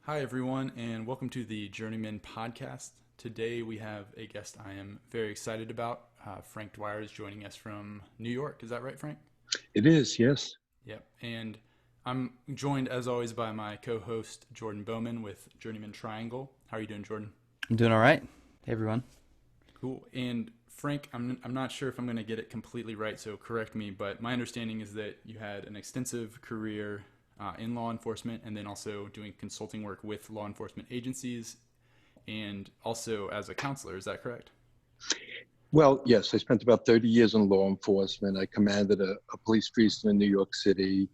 Hi, everyone, and welcome to the Journeymen podcast. Today we have a guest I am very excited about. Frank Dwyer is joining us from New York. Is that right, Frank? It is, yes. Yep. And I'm joined, as always, by my co host, Jordan Bowman with Journeymen Triangle. How are you doing, Jordan? I'm doing all right. Hey, everyone. Cool. And Frank, I'm not sure if I'm going to get it completely right, so correct me, but my understanding is that you had an extensive career in law enforcement and then also doing consulting work with law enforcement agencies and also as a counselor. Is that correct? Well, yes, I spent about 30 years in law enforcement. I commanded a police precinct in New York City.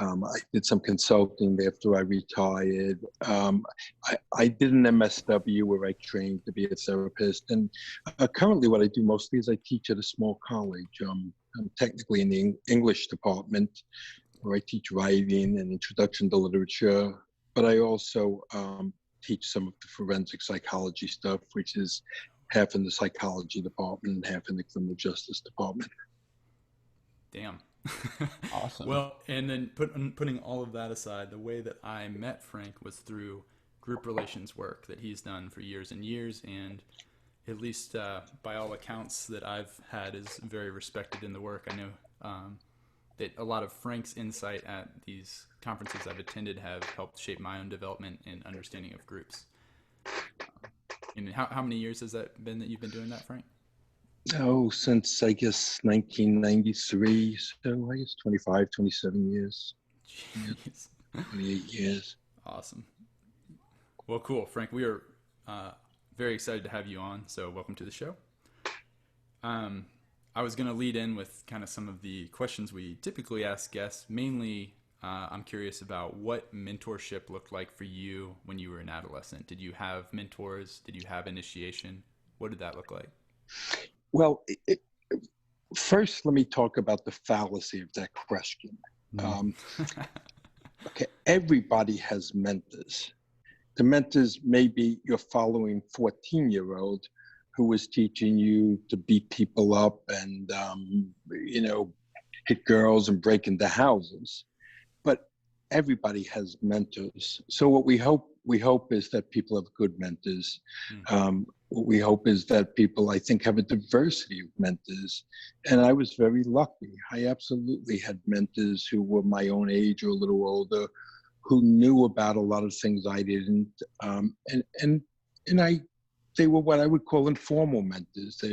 I did some consulting after I retired. I did an MSW where I trained to be a therapist. And currently what I do mostly is I teach at a small college. I'm technically in the English department where I teach writing and introduction to literature, but I also teach some of the forensic psychology stuff, which is half in the psychology department and half in the criminal justice department. Damn. Awesome. Well, and then putting all of that aside, the way that I met Frank was through group relations work that he's done for years and years, and at least by all accounts that I've had is very respected in the work. I know that a lot of Frank's insight at these conferences I've attended have helped shape my own development and understanding of groups. And how many years has that been that you've been doing that, Frank? Oh, since I guess 1993, so I guess 25, 27 years, yeah, Jeez. 28 years. Awesome. Well, cool, Frank. We are very excited to have you on. So, welcome to the show. I was going to lead in with kind of some of the questions we typically ask guests. Mainly, I'm curious about what mentorship looked like for you when you were an adolescent. Did you have mentors? Did you have initiation? What did that look like? Well, first, let me talk about the fallacy of that question. Mm. Um, okay, everybody has mentors. The mentors may be your following 14-year-old who is teaching you to beat people up and, hit girls and break into houses. But everybody has mentors. So what we hope is that people have good mentors. What we hope is that people, I think, have a diversity of mentors. And I was very lucky. I absolutely had mentors who were my own age or a little older, who knew about a lot of things I didn't. They were what I would call informal mentors.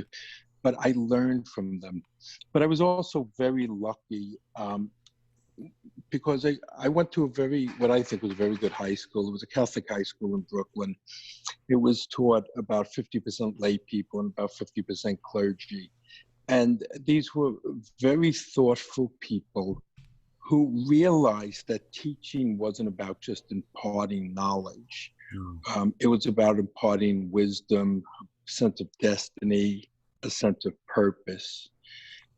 But I learned from them. But I was also very lucky because I went to what I think was a very good high school. It was a Catholic high school in Brooklyn. It was taught about 50% lay people and about 50% clergy. And these were very thoughtful people who realized that teaching wasn't about just imparting knowledge. It was about imparting wisdom, a sense of destiny, a sense of purpose.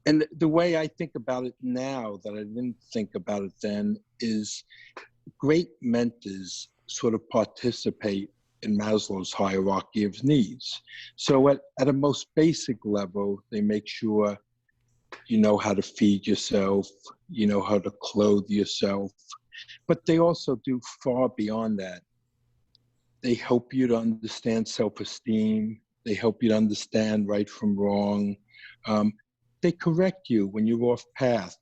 And the way I think about it now that I didn't think about it then is great mentors sort of participate in Maslow's hierarchy of needs. So at a most basic level, they make sure you know how to feed yourself, you know how to clothe yourself, but they also do far beyond that. They help you to understand self-esteem. They help you to understand right from wrong. They correct you when you're off path.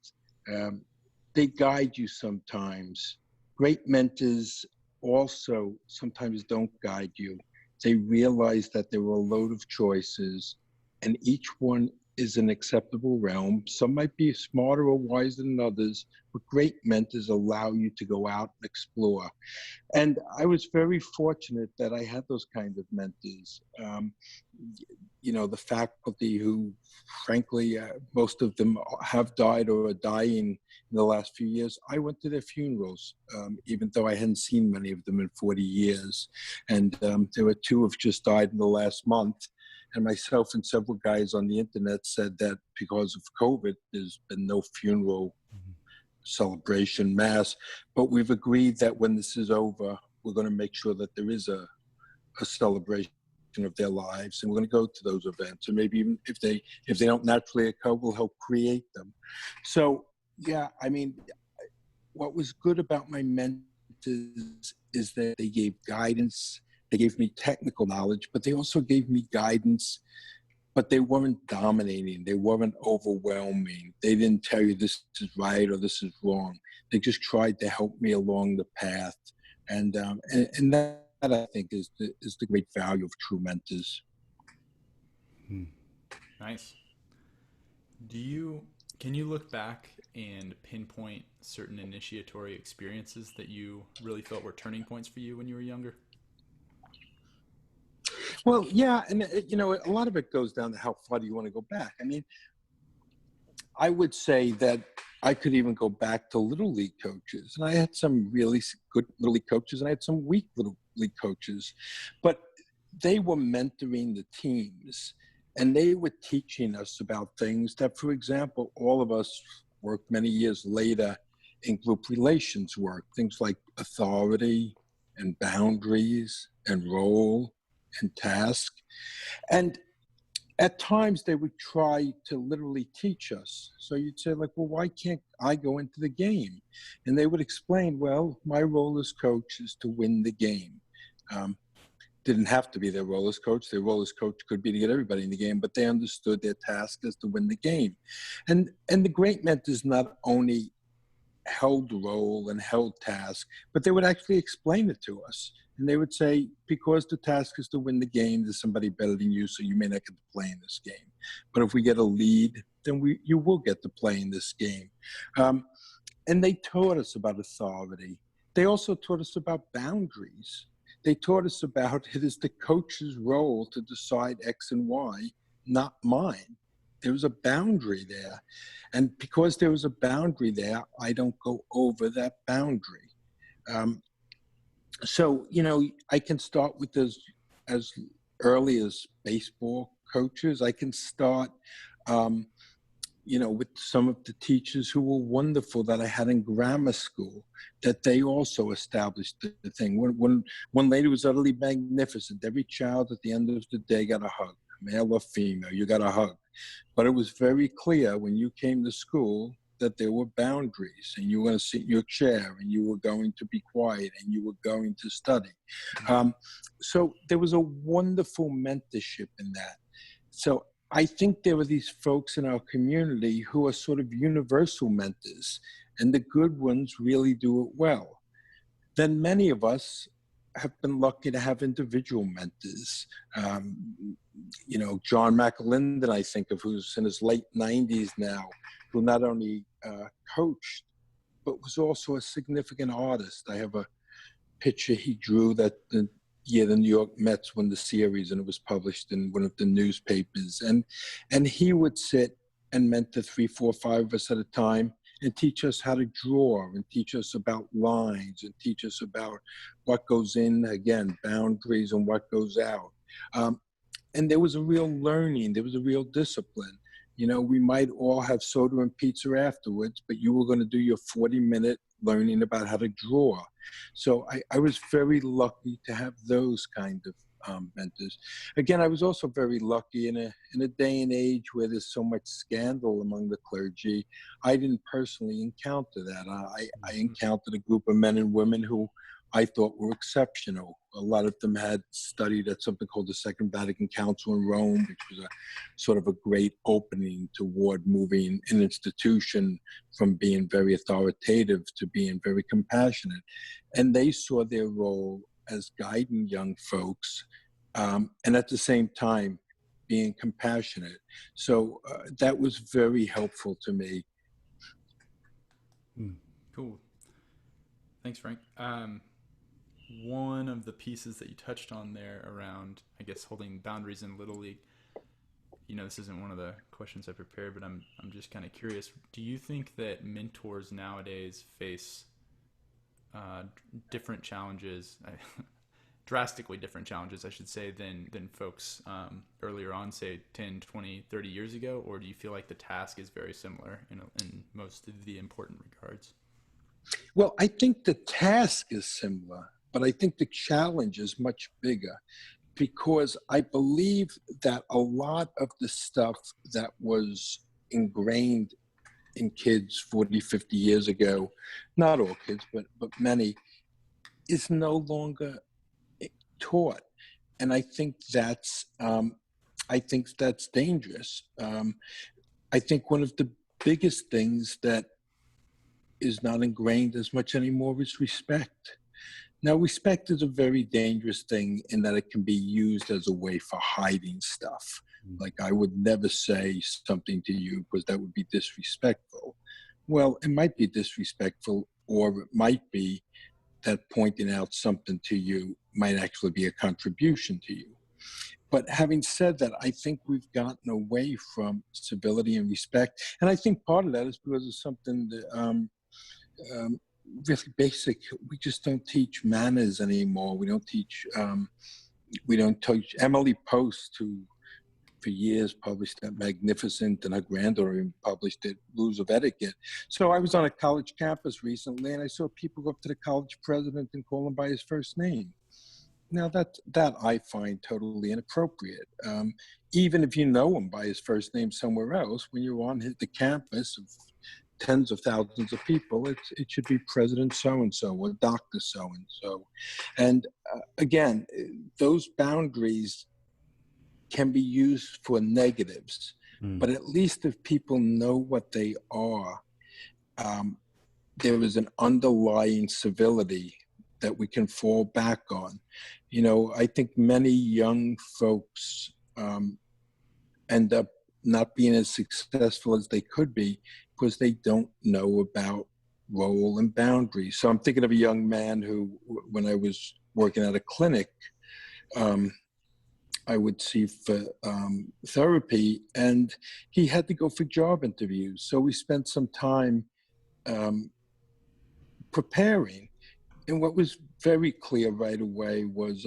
They guide you sometimes. Great mentors also sometimes don't guide you. They realize that there are a load of choices and each one is an acceptable realm. Some might be smarter or wiser than others, but great mentors allow you to go out and explore. And I was very fortunate that I had those kind of mentors. The faculty who, frankly, most of them have died or are dying in the last few years. I went to their funerals, even though I hadn't seen many of them in 40 years. And there were two who have just died in the last month. And myself and several guys on the internet said that because of COVID, there's been no funeral celebration, mass. But we've agreed that when this is over, we're going to make sure that there is a celebration of their lives, and we're going to go to those events. And maybe even if they don't naturally occur, we'll help create them. So, yeah, I mean, what was good about my mentors mentors is that they gave guidance. They gave me technical knowledge, but they also gave me guidance, but they weren't dominating. They weren't overwhelming. They didn't tell you this is right or this is wrong. They just tried to help me along the path. And that I think is the great value of true mentors. Nice. Can you look back and pinpoint certain initiatory experiences that you really felt were turning points for you when you were younger? Well, yeah, and a lot of it goes down to how far do you want to go back. I mean, I would say that I could even go back to Little League coaches, and I had some really good Little League coaches, and I had some weak Little League coaches, but they were mentoring the teams, and they were teaching us about things that, for example, all of us worked many years later in group relations work, things like authority and boundaries and role and task. And at times they would try to literally teach us. So you'd say, like, well, why can't I go into the game? And they would explain, well, my role as coach is to win the game. Didn't have to be their role as coach. Their role as coach could be to get everybody in the game, but they understood their task is to win the game. And the great mentors not only held role and held task, but they would actually explain it to us. And they would say, because the task is to win the game, there's somebody better than you, so you may not get to play in this game. But if we get a lead, then you will get to play in this game. And they taught us about authority. They also taught us about boundaries. They taught us about it is the coach's role to decide X and Y, not mine. There was a boundary there. And because there was a boundary there, I don't go over that boundary. So, I can start with those as early as baseball coaches. I can start, with some of the teachers who were wonderful that I had in grammar school, that they also established the thing. One lady was utterly magnificent. Every child at the end of the day got a hug, male or female, you got a hug. But it was very clear when you came to school that there were boundaries, and you were going to sit in your chair, and you were going to be quiet, and you were going to study. So there was a wonderful mentorship in that. So I think there were these folks in our community who are sort of universal mentors, and the good ones really do it well. Then many of us have been lucky to have individual mentors. John McAlinden, I think of, who's in his late 90s now, who not only coached, but was also a significant artist. I have a picture he drew that the New York Mets won the series, and it was published in one of the newspapers. And he would sit and mentor 3, 4, 5 of us at a time and teach us how to draw, and teach us about lines, and teach us about what goes in, again, boundaries, and what goes out. And there was a real learning, there was a real discipline. We might all have soda and pizza afterwards, but you were going to do your 40-minute learning about how to draw. So I was very lucky to have those kind of mentors. Again, I was also very lucky in a day and age where there's so much scandal among the clergy. I didn't personally encounter that. I encountered a group of men and women who I thought were exceptional. A lot of them had studied at something called the Second Vatican Council in Rome, which was a sort of a great opening toward moving an institution from being very authoritative to being very compassionate. And they saw their role as guiding young folks, and at the same time being compassionate. So that was very helpful to me. Cool. Thanks, Frank. One of the pieces that you touched on there around, I guess, holding boundaries in Little League, this isn't one of the questions I prepared, but I'm just kind of curious. Do you think that mentors nowadays face different challenges, drastically different challenges, I should say, than folks earlier on, say 10, 20, 30 years ago? Or do you feel like the task is very similar in most of the important regards? Well, I think the task is similar, but I think the challenge is much bigger, because I believe that a lot of the stuff that was ingrained in kids 40, 50 years ago, not all kids, but many, is no longer taught, and I think that's dangerous. I think one of the biggest things that is not ingrained as much anymore is respect. Now, respect is a very dangerous thing in that it can be used as a way for hiding stuff. Like, I would never say something to you because that would be disrespectful. Well, it might be disrespectful, or it might be that pointing out something to you might actually be a contribution to you. But having said that, I think we've gotten away from civility and respect. And I think part of that is because of something that, really basic. We just don't teach manners anymore. We don't teach Emily Post, who for years published that magnificent, and her granddaughter even published it, Rules of Etiquette. So I was on a college campus recently, and I saw people go up to the college president and call him by his first name. Now that I find totally inappropriate. Even if you know him by his first name somewhere else, when you're on the campus of tens of thousands of people, it should be President so-and-so or Dr. so-and-so. And again, those boundaries can be used for negatives, but at least if people know what they are, there is an underlying civility that we can fall back on. You know, I think many young folks end up not being as successful as they could be because they don't know about role and boundaries. So I'm thinking of a young man who, when I was working at a clinic, I would see for therapy, and he had to go for job interviews. So we spent some time preparing. And what was very clear right away was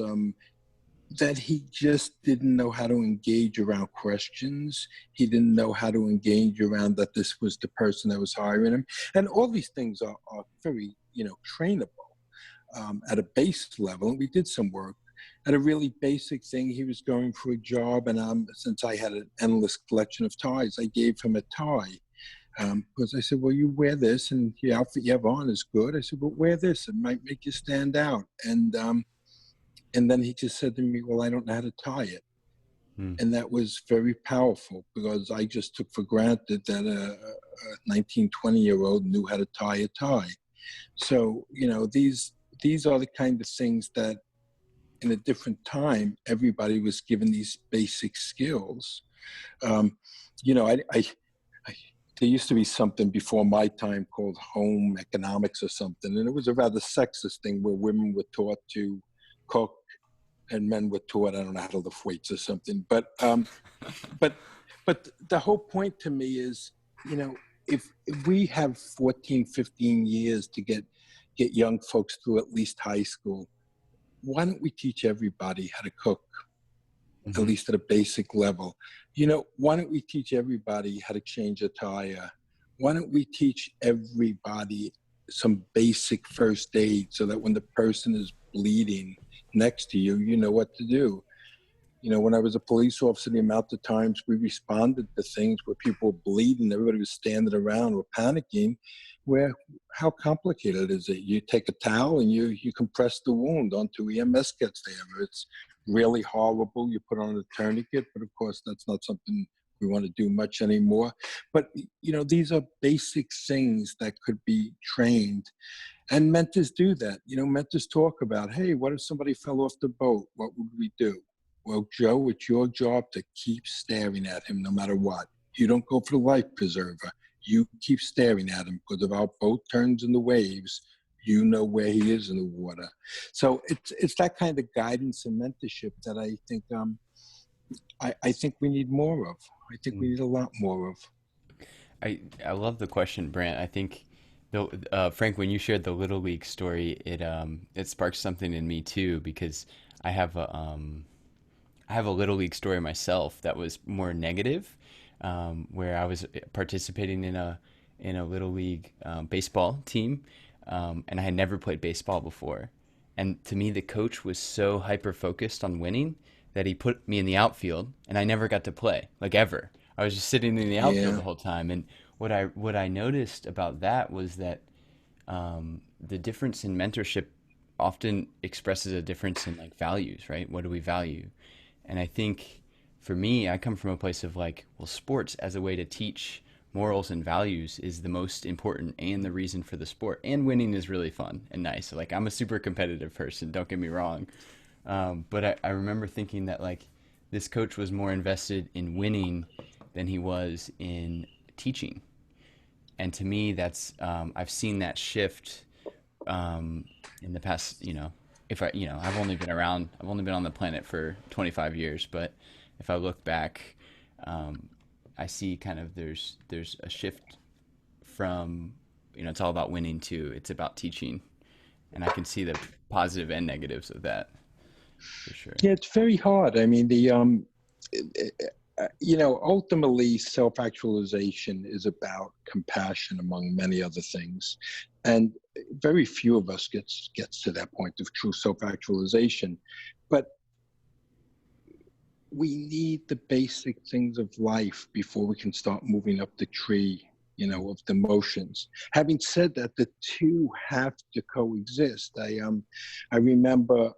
that he just didn't know how to engage around questions. He didn't know how to engage around that this was the person that was hiring him. And all these things are very, trainable at a base level. And we did some work. At a really basic thing, he was going for a job, and since I had an endless collection of ties, I gave him a tie. Because I said, well, you wear this, and the outfit you have on is good. I said, but wear this. It might make you stand out. And then he just said to me, well, I don't know how to tie it. And that was very powerful, because I just took for granted that a 19, 20-year-old knew how to tie a tie. So, these are the kind of things that in a different time, everybody was given these basic skills. There used to be something before my time called home economics or something, and it was a rather sexist thing where women were taught to cook and men were taught, I don't know, how to lift weights or something. But the whole point to me is, if we have 14, 15 years to get young folks through at least high school, why don't we teach everybody how to cook, at least at a basic level? Why don't we teach everybody how to change a tire? Why don't we teach everybody some basic first aid so that when the person is bleeding next to you, you know what to do? When I was a police officer, the amount of times we responded to things where people were bleeding, everybody was standing around or panicking, how complicated is it? You take a towel and you compress the wound onto EMS gets there. It's really horrible. You put on a tourniquet, but of course that's not something we want to do much anymore. But, these are basic things that could be trained. And mentors do that. Mentors talk about, hey, what if somebody fell off the boat? What would we do? Well, Joe, it's your job to keep staring at him no matter what. You don't go for the life preserver. You keep staring at him, because if our boat turns in the waves, you know where he is in the water. So it's that kind of guidance and mentorship that I think I think we need more of. I think we need a lot more of. I love the question, Brant. I think Frank, when you shared the Little League story, it sparked something in me too, because I have a Little League story myself that was more negative, where I was participating in a Little League baseball team, and I had never played baseball before. And to me, the coach was so hyper focused on winning that he put me in the outfield, and I never got to play, like, ever. I was just sitting in the outfield the whole time. And what I noticed about that was that the difference in mentorship often expresses a difference in like values, right? What do we value? And I think for me, I come from a place of like, well, sports as a way to teach morals and values is the most important and the reason for the sport. And winning is really fun and nice. Like I'm a super competitive person, don't get me wrong. But I remember thinking that like this coach was more invested in winning than he was in teaching. And to me, that's I've seen that shift in the past. If I, I've only been on the planet for 25 years, but if I look back, I see kind of there's a shift from it's all about winning to it's about teaching, and I can see the positive and negatives of that for sure. Yeah, it's very hard. I mean, ultimately self-actualization is about compassion among many other things. And very few of us gets to that point of true self-actualization. But we need the basic things of life before we can start moving up the tree, of the emotions. Having said that, the two have to coexist. I remember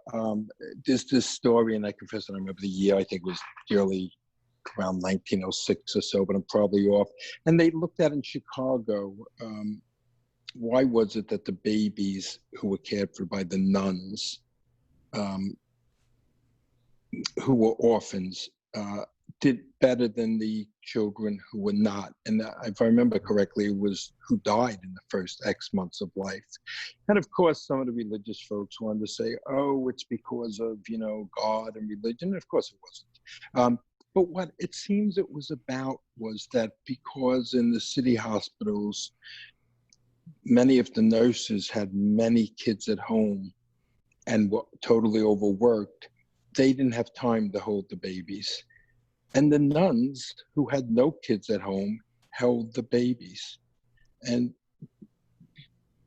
there's this story, and I confess that I remember the year. I think it was nearly around 1906 or so, but I'm probably off. And they looked at in Chicago, why was it that the babies who were cared for by the nuns, who were orphans, did better than the children who were not. And if I remember correctly, it was who died in the first X months of life. And of course, some of the religious folks wanted to say, oh, it's because of, God and religion. Of course it wasn't. But what it seems it was about was that because in the city hospitals, many of the nurses had many kids at home and were totally overworked, they didn't have time to hold the babies. And the nuns who had no kids at home held the babies. And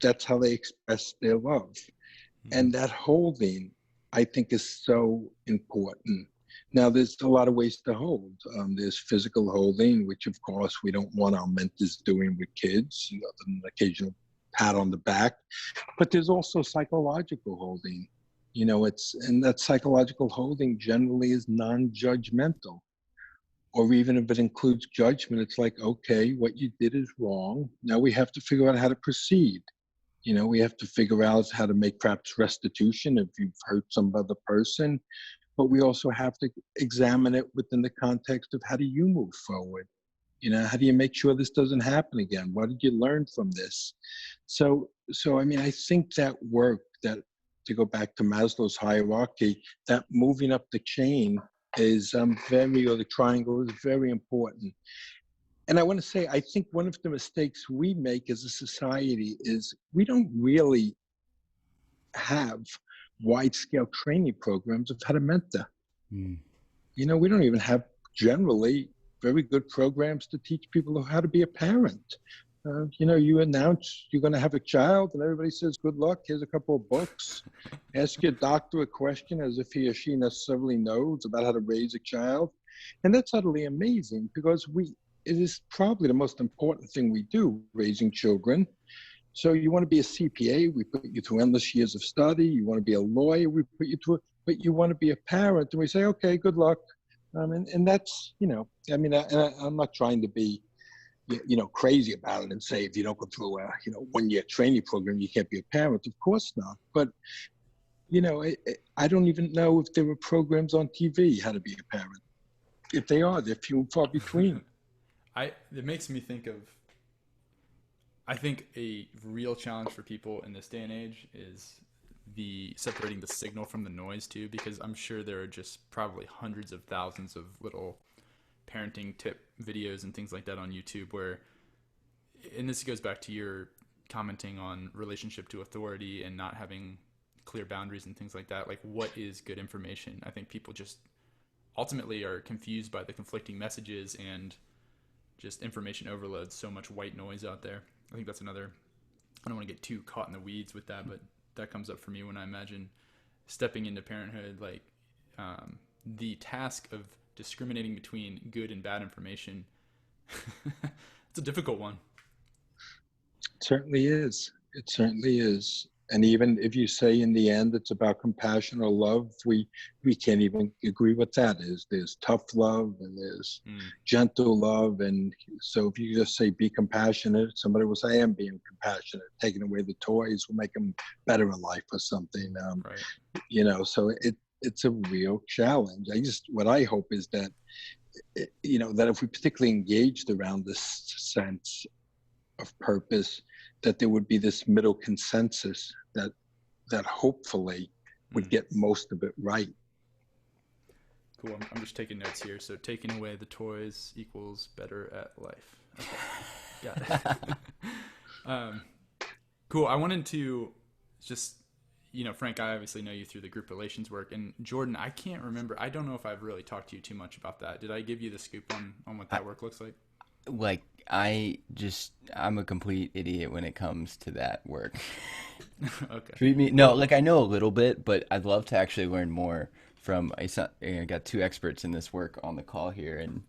that's how they expressed their love. Mm-hmm. And that holding, I think, is so important. Now, there's a lot of ways to hold. There's physical holding, which, of course, we don't want our mentors doing with kids, other than an occasional pat on the back. But there's also psychological holding. And that psychological holding generally is non-judgmental. Or even if it includes judgment, it's like, okay, what you did is wrong. Now we have to figure out how to proceed. We have to figure out how to make perhaps restitution if you've hurt some other person. But we also have to examine it within the context of how do you move forward? How do you make sure this doesn't happen again? What did you learn from this? So I mean, I think that work, that to go back to Maslow's hierarchy, that moving up the chain is the triangle is very important. And I want to say, I think one of the mistakes we make as a society is we don't really have wide-scale training programs of how to mentor. Mm. We don't even have generally very good programs to teach people how to be a parent. You announce you're going to have a child and everybody says, good luck, here's a couple of books. Ask your doctor a question as if he or she necessarily knows about how to raise a child. And that's utterly amazing because it is probably the most important thing we do, raising children. So you want to be a CPA, we put you through endless years of study. You want to be a lawyer, we put you through, but you want to be a parent and we say, okay, good luck. And that's, I'm not trying to be, crazy about it and say, if you don't go through a, 1-year training program, you can't be a parent. Of course not. But, I don't even know if there were programs on TV, how to be a parent. If they are, they're few and far between. It makes me think of, I think a real challenge for people in this day and age is separating the signal from the noise too, because I'm sure there are just probably hundreds of thousands of little parenting tip videos and things like that on YouTube where, and this goes back to your commenting on relationship to authority and not having clear boundaries and things like that. Like, what is good information? I think people just ultimately are confused by the conflicting messages and just information overload, so much white noise out there. I think that's another, I don't want to get too caught in the weeds with that, but that comes up for me when I imagine stepping into parenthood, like the task of discriminating between good and bad information. It's a difficult one. It certainly is. It certainly is. And even if you say in the end it's about compassion or love, we can't even agree what that is. There's tough love and there's gentle love. And so if you just say be compassionate, somebody will say I am being compassionate. Taking away the toys will make them better in life or something. Right. So it's a real challenge. What I hope is that, that if we particularly engaged around this sense of purpose, that there would be this middle consensus that hopefully would get most of it right. Cool. I'm just taking notes here. So taking away the toys equals better at life. Okay. Got it. Cool. I wanted to just, Frank, I obviously know you through the group relations work, and Jordan, I can't remember. I don't know if I've really talked to you too much about that. Did I give you the scoop on what that work looks like? Like, I'm a complete idiot when it comes to that work. Okay. Treat me, no, like I know a little bit, but I'd love to actually learn more from, I got two experts in this work on the call here, and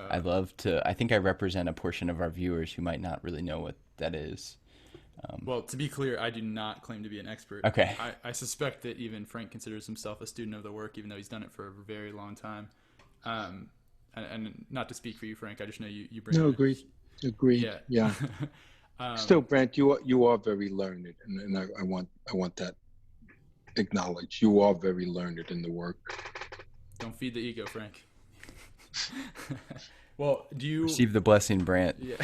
I think I represent a portion of our viewers who might not really know what that is. Well, to be clear, I do not claim to be an expert. Okay. I suspect that even Frank considers himself a student of the work, even though he's done it for a very long time. And not to speak for you, Frank, I just know you bring. No, agreed. Yeah. Still, Brant, you are very learned, and I want that acknowledged. You are very learned in the work. Don't feed the ego, Frank. Well, do you receive the blessing, Brant? Yeah.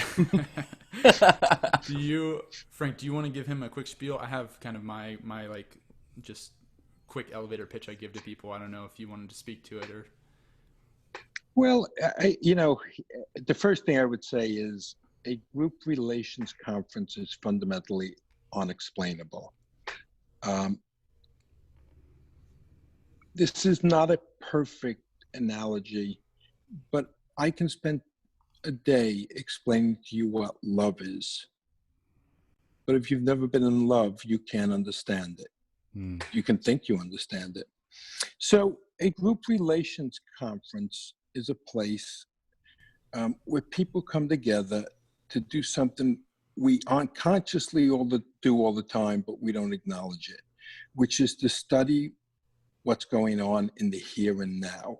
Frank, do you want to give him a quick spiel? I have kind of my like just quick elevator pitch I give to people. I don't know if you wanted to speak to it or. Well, the first thing I would say is a group relations conference is fundamentally unexplainable. This is not a perfect analogy, but I can spend a day explaining to you what love is. But if you've never been in love, you can't understand it. You can think you understand it. So a group relations conference is a place where people come together to do something we unconsciously do all the time, but we don't acknowledge it, which is to study what's going on in the here and now.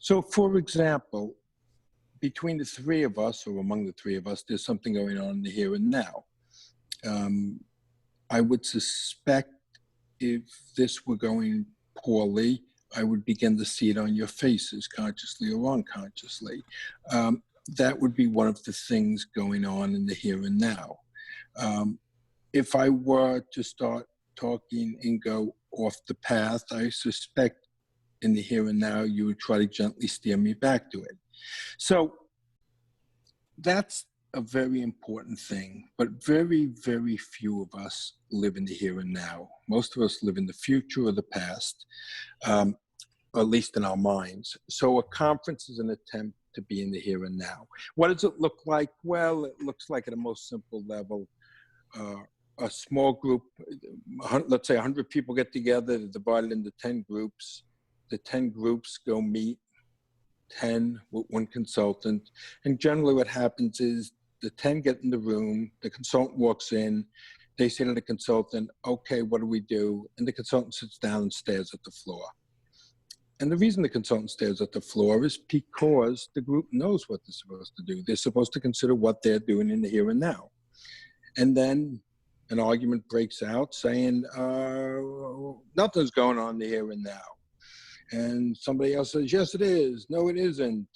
So, for example, between the three of us, or among the three of us, there's something going on in the here and now. I would suspect if this were going poorly, I would begin to see it on your faces, consciously or unconsciously. That would be one of the things going on in the here and now. If I were to start talking and go off the path, I suspect in the here and now, you would try to gently steer me back to it. So that's a very important thing, but very, very few of us live in the here and now. Most of us live in the future or the past, or at least in our minds. So a conference is an attempt to be in the here and now. What does it look like? Well, it looks like at a most simple level, a small group, let's say 100 people get together, they're divided into 10 groups. The 10 groups go meet, 10 with one consultant. And generally what happens is the 10 get in the room, the consultant walks in, they say to the consultant, okay, what do we do? And the consultant sits down and stares at the floor. And the reason the consultant stares at the floor is because the group knows what they're supposed to do. They're supposed to consider what they're doing in the here and now. And then an argument breaks out saying, nothing's going on in the here and now. And somebody else says, yes, it is. No, it isn't.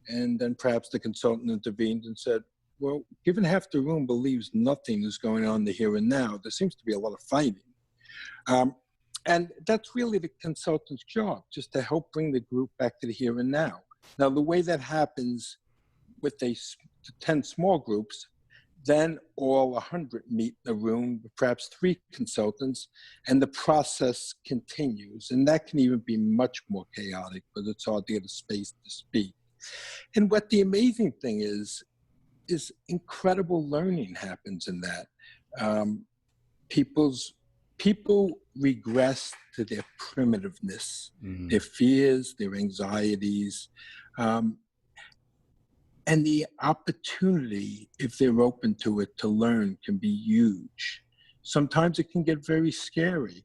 And then perhaps the consultant intervened and said, well, given half the room believes nothing is going on in the here and now, there seems to be a lot of fighting. And that's really the consultant's job, just to help bring the group back to the here and now. Now, the way that happens with 10 small groups, then all 100 meet in a room with perhaps 3 consultants, and the process continues. And that can even be much more chaotic, but it's hard to get a space to speak. And what the amazing thing is incredible learning happens in that. People regress to their primitiveness, their fears, their anxieties, and the opportunity, if they're open to it, to learn can be huge. sometimes it can get very scary.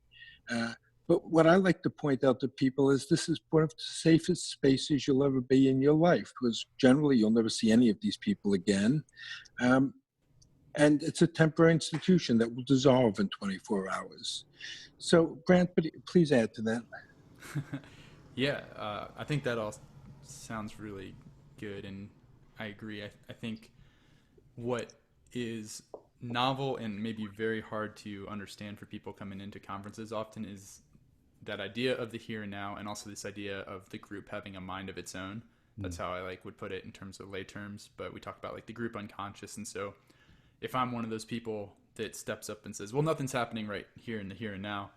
But what I like to point out to people is this is one of the safest spaces you'll ever be in your life, because generally you'll never see any of these people again. And it's a temporary institution that will dissolve in 24 hours. So, Brant, please add to that. Yeah, I think that all sounds really good, and I agree. I think what is novel and maybe very hard to understand for people coming into conferences often is that idea of the here and now, and also this idea of the group having a mind of its own. That's how I would put it in terms of lay terms, but we talk about like the group unconscious. And so if I'm one of those people that steps up and says, well, nothing's happening right here in the here and now,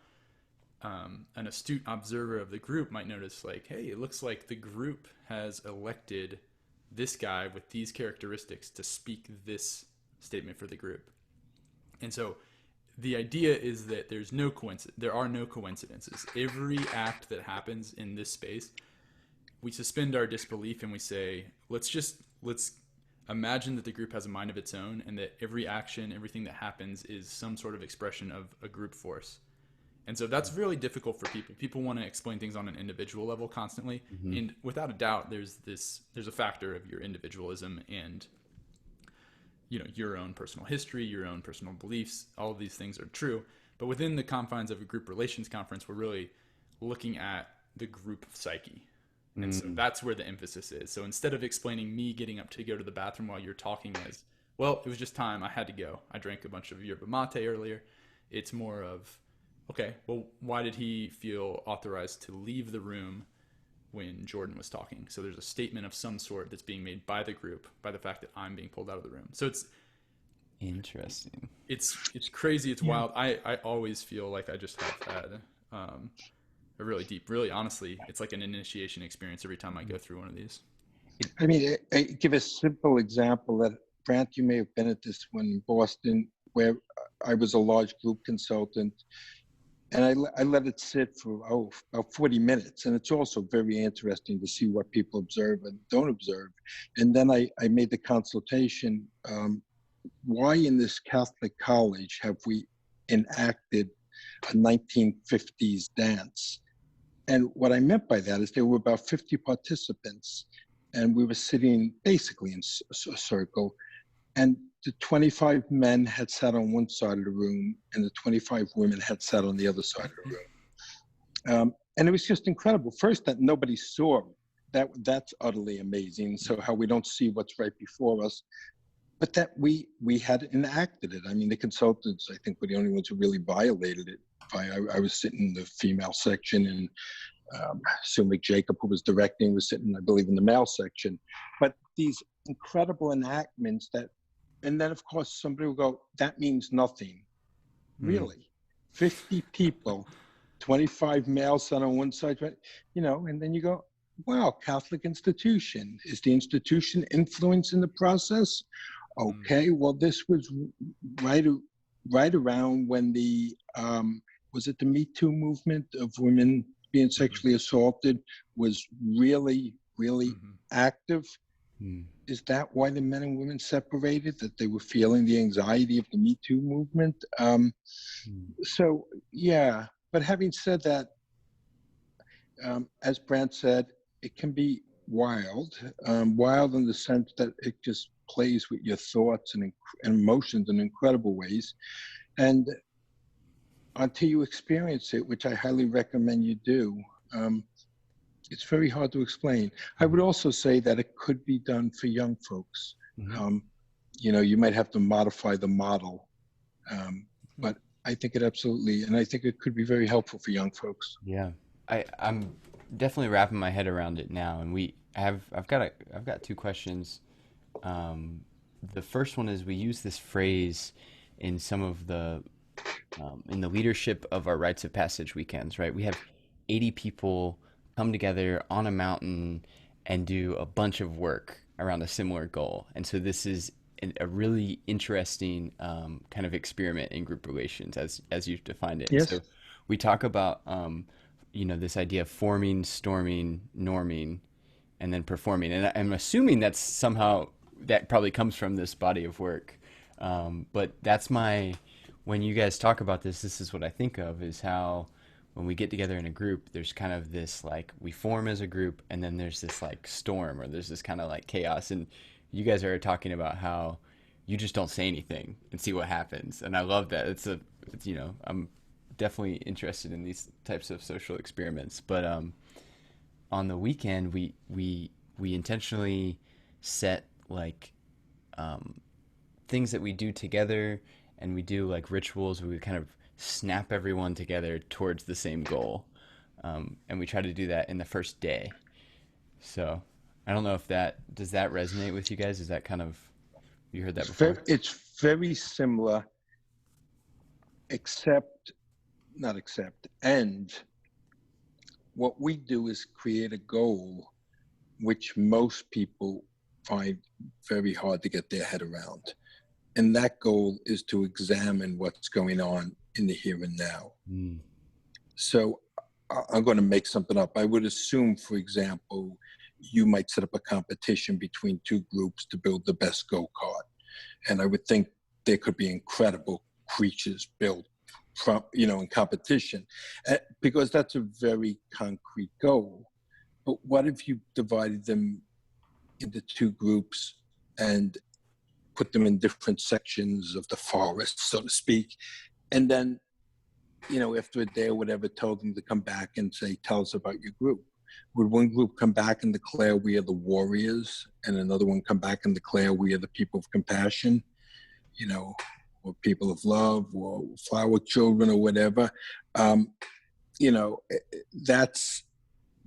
an astute observer of the group might notice like, hey, it looks like the group has elected this guy with these characteristics to speak this statement for the group. And so the idea is that there are no coincidences. Every act that happens in this space, we suspend our disbelief and we say, let's imagine that the group has a mind of its own, and that every action, everything that happens is some sort of expression of a group force. And so that's really difficult for people. People want to explain things on an individual level constantly. Mm-hmm. And without a doubt, there's a factor of your individualism and, your own personal history, your own personal beliefs. All of these things are true. But within the confines of a group relations conference, we're really looking at the group psyche. And so that's where the emphasis is. So instead of explaining me getting up to go to the bathroom while you're talking as, well, it was just time, I had to go, I drank a bunch of yerba mate earlier, it's more of, okay, well, why did he feel authorized to leave the room when Jordan was talking? So there's a statement of some sort that's being made by the group by the fact that I'm being pulled out of the room. So it's interesting. It's crazy. It's wild. I always feel like I just have had a really deep, really honestly, it's like an initiation experience every time I go through one of these. I mean, I give a simple example that, Brant, you may have been at this one in Boston, where I was a large group consultant. And I let it sit for about 40 minutes. And it's also very interesting to see what people observe and don't observe. And then I made the consultation, why in this Catholic college have we enacted a 1950s dance? And what I meant by that is there were about 50 participants, and we were sitting basically in a circle. And the 25 men had sat on one side of the room, and the 25 women had sat on the other side of the room. And it was just incredible. First, that nobody saw that's utterly amazing. So how we don't see what's right before us, but that we had enacted it. I mean, the consultants, I think, were the only ones who really violated it. I was sitting in the female section, and Sue McJacob, who was directing, was sitting, I believe, in the male section. But these incredible enactments that, and then of course somebody will go, that means nothing. Really? 50 people, 25 males sat on one side, and then you go, wow, Catholic institution. Is the institution influencing the process? Okay, well, this was right around when the, was it the Me Too movement of women being sexually assaulted was really, really active? Is that why the men and women separated, that they were feeling the anxiety of the Me Too movement? So, yeah, but having said that, as Brant said, it can be wild in the sense that it just plays with your thoughts and emotions in incredible ways. And until you experience it, which I highly recommend you do, it's very hard to explain. I would also say that it could be done for young folks. You might have to modify the model, but I think it absolutely, and I think it could be very helpful for young folks. Yeah, I'm definitely wrapping my head around it now, and I've got two questions. The first one is, we use this phrase in some of the in the leadership of our Rites of Passage weekends, right? We have 80 people come together on a mountain and do a bunch of work around a similar goal. And so this is a really interesting kind of experiment in group relations, as you've defined it. Yes. So we talk about this idea of forming, storming, norming, and then performing. And I'm assuming that's somehow, that probably comes from this body of work. But that's my when you guys talk about this, this is what I think of is how when we get together in a group, there's kind of this like we form as a group, and then there's this like storm or there's this kind of like chaos. And you guys are talking about how you just don't say anything and see what happens. And I love that. It's, I'm definitely interested in these types of social experiments. But on the weekend, we intentionally set like things that we do together, and we do like rituals where we kind of snap everyone together towards the same goal. And we try to do that in the first day. So I don't know if does that resonate with you guys? Is that kind of, you heard that before? It's very similar, and what we do is create a goal which most people find very hard to get their head around. And that goal is to examine what's going on in the here and now. Mm. So I'm going to make something up. I would assume, for example, you might set up a competition between two groups to build the best go-kart. And I would think there could be incredible creatures built from, in competition, because that's a very concrete goal. But what if you divided them into two groups and put them in different sections of the forest, so to speak, and then, after a day or whatever, told them to come back and say, tell us about your group? Would one group come back and declare we are the warriors, and another one come back and declare we are the people of compassion, or people of love, or flower children, or whatever?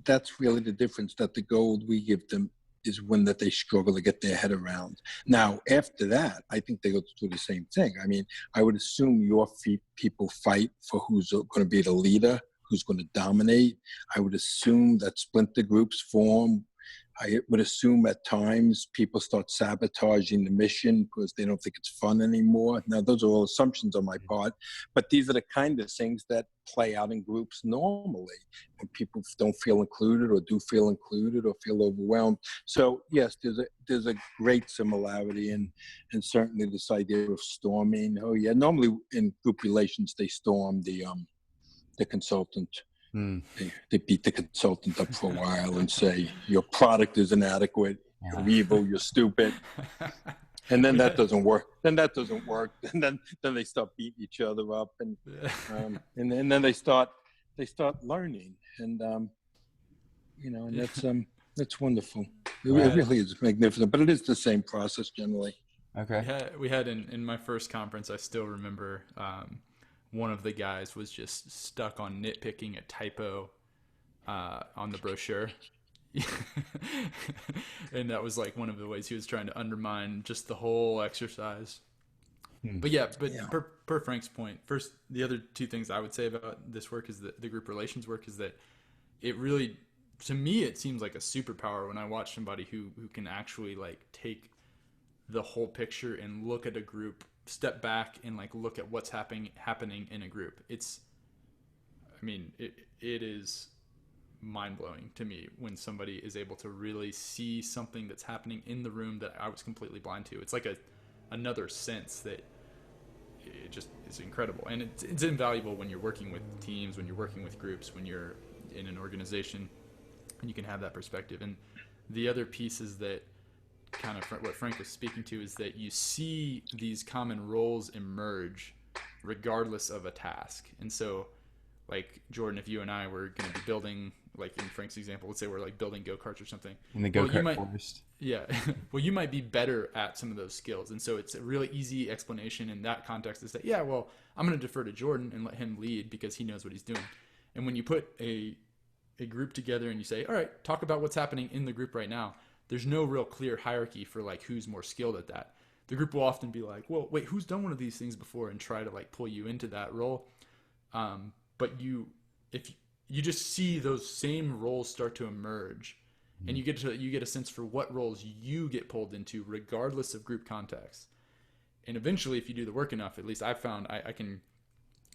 That's really the difference, that the goal we give them is one that they struggle to get their head around. Now, after that, I think they go through the same thing. I mean, I would assume your people fight for who's going to be the leader, who's going to dominate. I would assume that splinter groups form. I would assume at times people start sabotaging the mission because they don't think it's fun anymore. Now, those are all assumptions on my part, but these are the kind of things that play out in groups normally when people don't feel included, or do feel included, or feel overwhelmed. So yes, there's a great similarity, and certainly this idea of storming. Oh yeah, normally in group relations they storm the consultant. They beat the consultant up for a while and say, your product is inadequate, you're evil, you're stupid. And then that doesn't work. And then they start beating each other up, and then they start learning, and and that's wonderful. It really is magnificent, but it is the same process generally. Okay. We had in my first conference, I still remember, one of the guys was just stuck on nitpicking a typo on the brochure. And that was like one of the ways he was trying to undermine just the whole exercise. But per Frank's point, first, the other two things I would say about this work is that the group relations work is that it really, to me, it seems like a superpower when I watch somebody who can actually like take the whole picture and look at a group, step back and like look at what's happening in a group. It is mind-blowing to me when somebody is able to really see something that's happening in the room that I was completely blind to. It's like another sense that it just is incredible, and it's invaluable when you're working with teams, when you're working with groups, when you're in an organization, and you can have that perspective. And the other piece is that kind of what Frank was speaking to is that you see these common roles emerge regardless of a task. And so, like, Jordan, if you and I were going to be building, like in Frank's example, let's say we're like building go-karts or something. In the go-kart forest. Yeah. Well, you might be better at some of those skills. And so it's a really easy explanation in that context to say, yeah, well, I'm going to defer to Jordan and let him lead because he knows what he's doing. And when you put a group together and you say, all right, talk about what's happening in the group right now, there's no real clear hierarchy for like who's more skilled at that. The group will often be like, well, wait, who's done one of these things before, and try to like pull you into that role. But if you just see those same roles start to emerge, and you get a sense for what roles you get pulled into regardless of group context. And eventually, if you do the work enough, at least I've found I can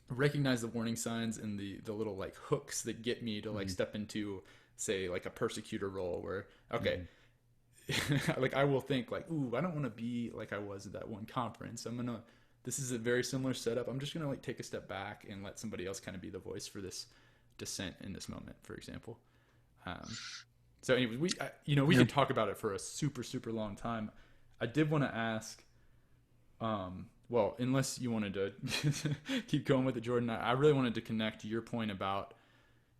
recognize the warning signs and the little like hooks that get me to like step into, say, like a persecutor role where, okay, like I will think like, ooh, I don't want to be like I was at that one conference. I'm going to this is a very similar setup. I'm just going to like take a step back and let somebody else kind of be the voice for this dissent in this moment, for example. So anyways, we could talk about it for a super, super long time. I did want to ask, well, unless you wanted to keep going with it, Jordan, I really wanted to connect to your point about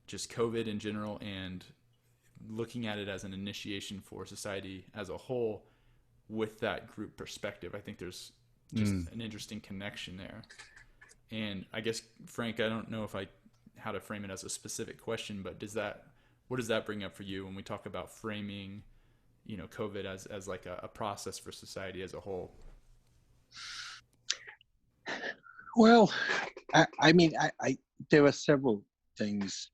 just COVID in general and looking at it as an initiation for society as a whole with that group perspective. I think there's just an interesting connection there. And I guess, Frank, I don't know how to frame it as a specific question, but what does that bring up for you when we talk about framing, COVID as like a process for society as a whole? Well, I mean, there are several things.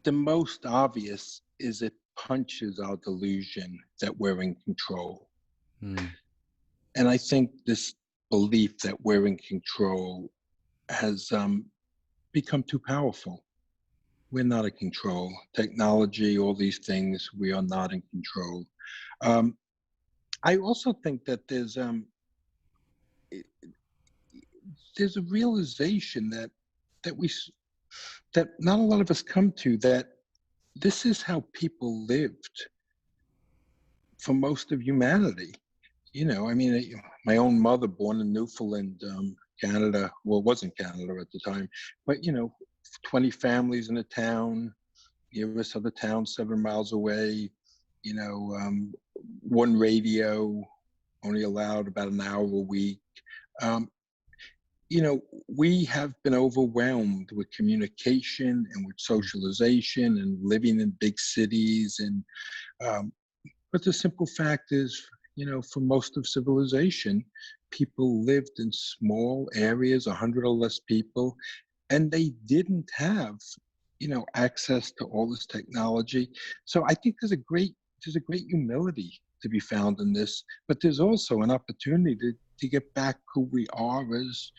The most obvious is it punches our delusion that we're in control. And I think this belief that we're in control has become too powerful. We're not in control. Technology, all these things, we are not in control. I also think that there's a realization that not a lot of us come to, that this is how people lived for most of humanity. I mean, my own mother, born in Newfoundland, Canada, well, it wasn't Canada at the time, but 20 families in a town, nearest other town 7 miles away, one radio, only allowed about an hour a week. We have been overwhelmed with communication and with socialization and living in big cities. But the simple fact is, for most of civilization, people lived in small areas, 100 or less people, and they didn't have, access to all this technology. So I think there's a great humility to be found in this, but there's also an opportunity to get back who we are as,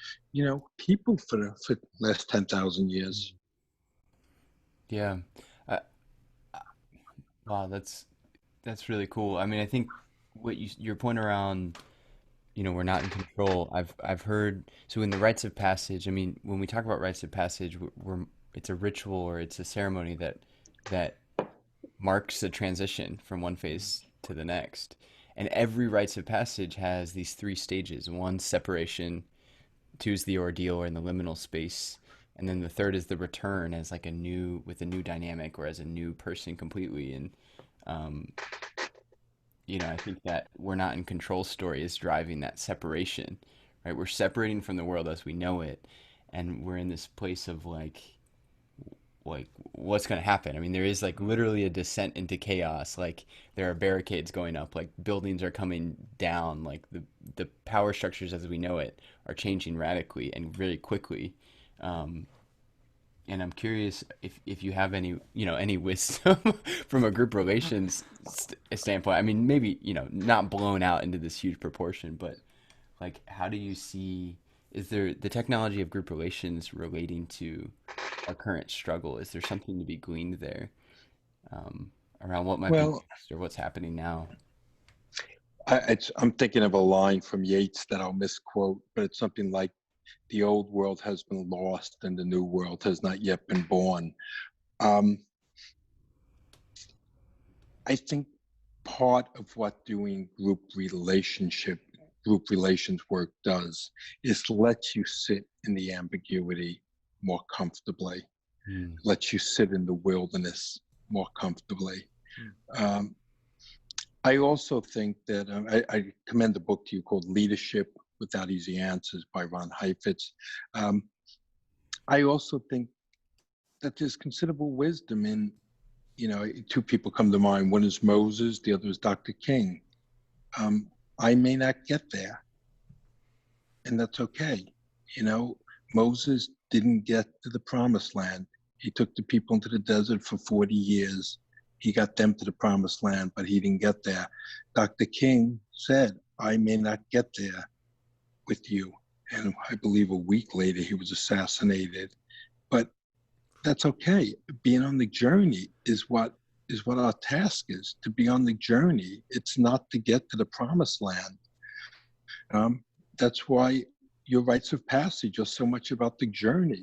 people for the last 10,000 years. Yeah. Wow, that's really cool. I mean, I think what your point around, we're not in control. I've heard, so in the rites of passage, I mean, when we talk about rites of passage, it's a ritual or it's a ceremony that marks a transition from one phase to the next. And every rites of passage has these 3 stages. 1, separation. 2 is the ordeal or in the liminal space. And then the 3rd is the return as like with a new dynamic or as a new person completely. And, I think that we're not in control story is driving that separation, right? We're separating from the world as we know it. And we're in this place of like what's going to happen. I mean, there is like literally a descent into chaos. Like there are barricades going up, like buildings are coming down, like the power structures as we know it are changing radically and very quickly. And I'm curious if you have any wisdom from a group relations standpoint. I mean, maybe, not blown out into this huge proportion, but like, how do you see, is there the technology of group relations relating to our current struggle? Is there something to be gleaned there around what might be next or what's happening now? I'm thinking of a line from Yeats that I'll misquote, but it's something like, "The old world has been lost and the new world has not yet been born." I think part of what doing group relations work does is let you sit in the ambiguity more comfortably, let you sit in the wilderness more comfortably. I also think that I commend a book to you called Leadership Without Easy Answers by Heifetz. I also think that there's considerable wisdom in, 2 people come to mind. One is Moses, the other is Dr. King. I may not get there, and that's okay. Moses didn't get to the promised land. He took the people into the desert for 40 years. He got them to the promised land, but he didn't get there. Dr. King said, "I may not get there with you." And I believe a week later he was assassinated. But that's okay. Being on the journey is what our task is, to be on the journey. It's not to get to the promised land. that's why your rites of passage are so much about the journey.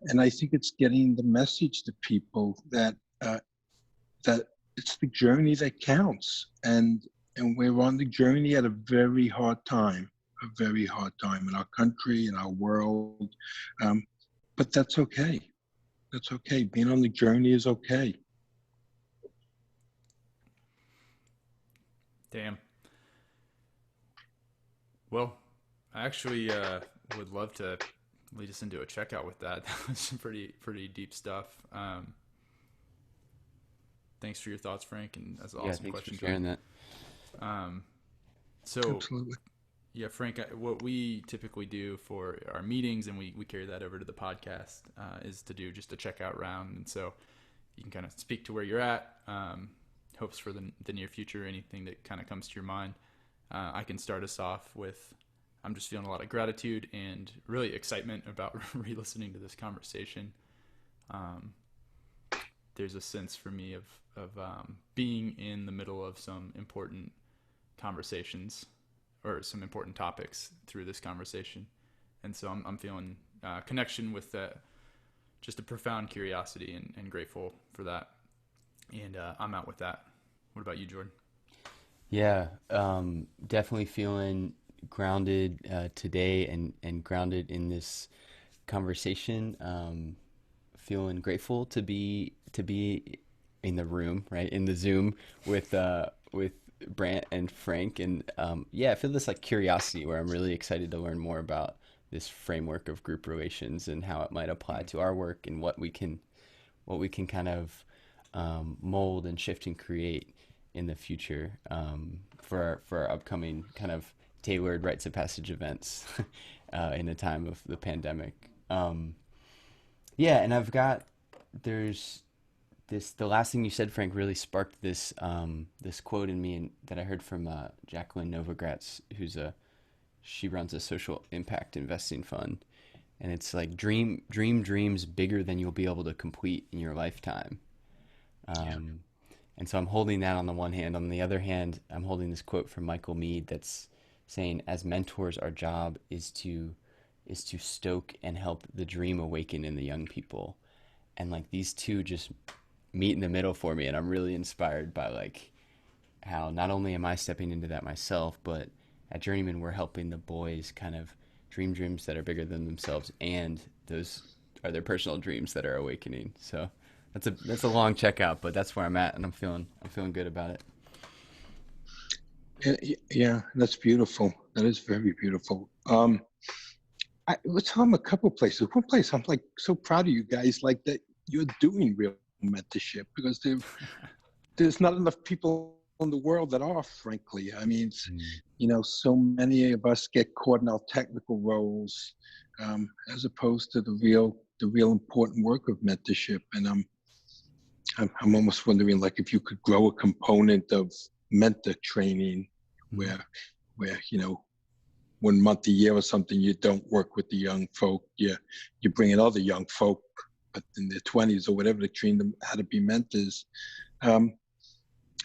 And I think it's getting the message to people that that it's the journey that counts, and we're on the journey at a very hard time in our country, in our world. But that's okay. That's okay. Being on the journey is okay. Damn. Well, I actually would love to lead us into a checkout with that. That was some pretty deep stuff. Thanks for your thoughts, Frank, and that's an awesome thanks question. for sharing that. So, Absolutely. yeah, Frank, what we typically do for our meetings, and we carry that over to the podcast, is to do just a checkout round. And so you can kind of speak to where you're at, hopes for the near future, anything that kind of comes to your mind. I can start us off with, I'm just feeling a lot of gratitude and really excitement about re-listening to this conversation. There's a sense for me of being in the middle of some important conversations or some important topics through this conversation. And so I'm feeling connection with just a profound curiosity and grateful for that. And I'm out with that. What about you, Jordan? Yeah, definitely feeling grounded today and grounded in this conversation. Feeling grateful to be in the room, right, in the Zoom with Brant and Frank, and I feel this like curiosity where I'm really excited to learn more about this framework of group relations and how it might apply to our work and what we can kind of mold and shift and create in the future for our upcoming kind of tailored rites of passage events in the time of the pandemic. And I've got there's the last thing you said, Frank, really sparked this quote in me, and that I heard from Jacqueline Novogratz, she runs a social impact investing fund, and it's like dream dreams bigger than you'll be able to complete in your lifetime. And so I'm holding that on the one hand. On the other hand, I'm holding this quote from Michael Meade that's saying, as mentors, our job is to stoke and help the dream awaken in the young people. And like these two just meet in the middle for me, and I'm really inspired by like how not only am I stepping into that myself, but at Journeyman we're helping the boys kind of dream dreams that are bigger than themselves, and those are their personal dreams that are awakening. So that's a long checkout, but that's where I'm at, and I'm feeling good about it. Yeah, that's beautiful. That is very beautiful. I was telling a couple places. One place I'm like so proud of you guys, like that you're doing real mentorship, because there's not enough people in the world that are, frankly. I mean, so many of us get caught in our technical roles, as opposed to the real important work of mentorship. And I'm almost wondering, like, if you could grow a component of mentor training where 1 month a year or something, you don't work with the young folk. You bring in other young folk, but in their 20s or whatever, to train them how to be mentors. I'm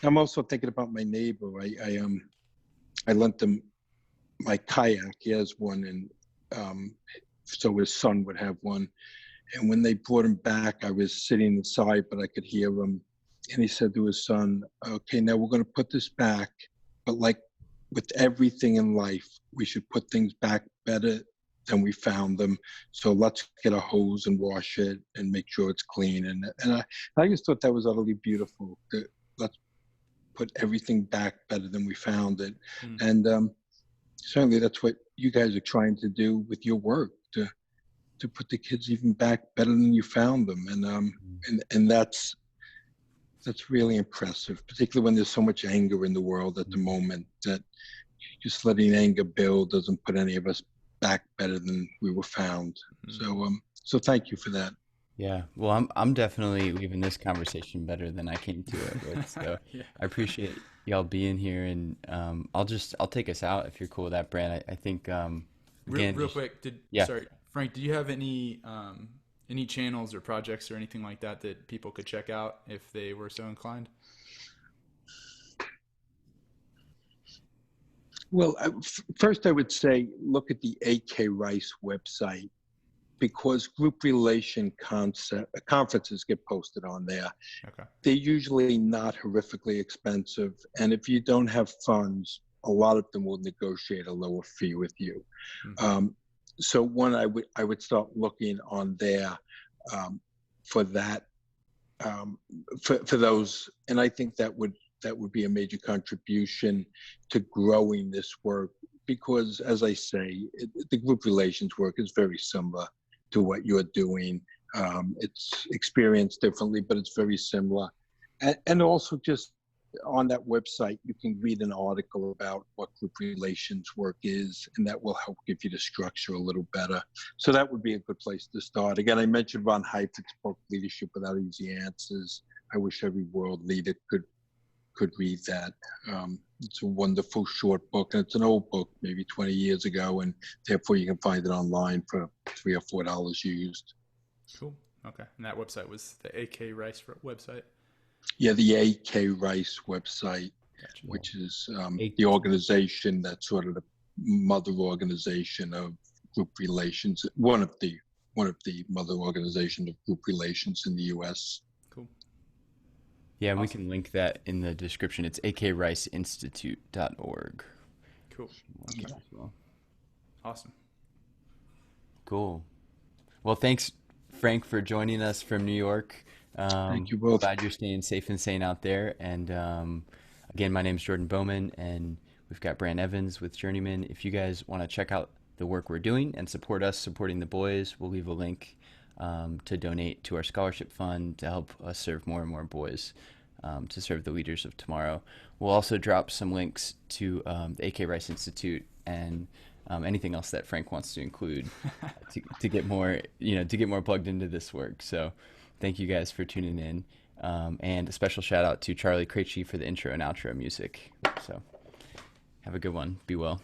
also thinking about my neighbor. I lent him my kayak. He has one, and so his son would have one. And when they brought him back, I was sitting inside, but I could hear him. And he said to his son, "Okay, now we're going to put this back, but like with everything in life, we should put things back better than we found them. So let's get a hose and wash it and make sure it's clean." And I just thought that was utterly beautiful. Let's put everything back better than we found it. And certainly that's what you guys are trying to do with your work, to put the kids even back better than you found them. And that's really impressive, particularly when there's so much anger in the world at the moment, that just letting anger build doesn't put any of us back better than we were found. So thank you for that. Yeah, well, I'm definitely leaving this conversation better than I came to it with. So Yeah. I appreciate y'all being here, and I'll take us out if you're cool with that, Brant. I think Real quick, Yeah. Sorry, Frank, do you have any channels or projects or anything like that people could check out if they were so inclined? Well, first I would say look at the AK Rice website, because group relation conferences get posted on there. Okay. They're usually not horrifically expensive, and if you don't have funds, a lot of them will negotiate a lower fee with you. Mm-hmm. So one, I would start looking on there for that, for those, and I think that would be a major contribution to growing this work, because as I say, the group relations work is very similar to what you're doing. It's experienced differently, but it's very similar. And also, just on that website, you can read an article about what group relations work is, and that will help give you the structure a little better. So that would be a good place to start. Again, I mentioned Ron Heifetz' book, Leadership Without Easy Answers. I wish every world leader could read that. It's a wonderful short book, and it's an old book, maybe 20 years ago, and therefore you can find it online for $3 or $4 used. Cool. Okay. And that website was the AK Rice website? Yeah, the AK Rice website, Gotcha. which is the organization that's sort of the mother organization of group relations, one of the mother organizations of group relations in the U.S. Cool. Yeah, and awesome. We can link that in the description. It's akriceinstitute.org. Cool. Okay. Well. Awesome. Cool. Well, thanks, Frank, for joining us from New York. Thank you both. Glad you're staying safe and sane out there. And again, my name's Jordan Bowman, and we've got Brant Evans with Journeymen. If you guys want to check out the work we're doing and support us supporting the boys, we'll leave a link to donate to our scholarship fund to help us serve more and more boys to serve the leaders of tomorrow. We'll also drop some links to the AK Rice Institute and anything else that Frank wants to include to get more, to get more plugged into this work. So thank you guys for tuning in. And a special shout out to Charlie Craichy for the intro and outro music. So have a good one. Be well.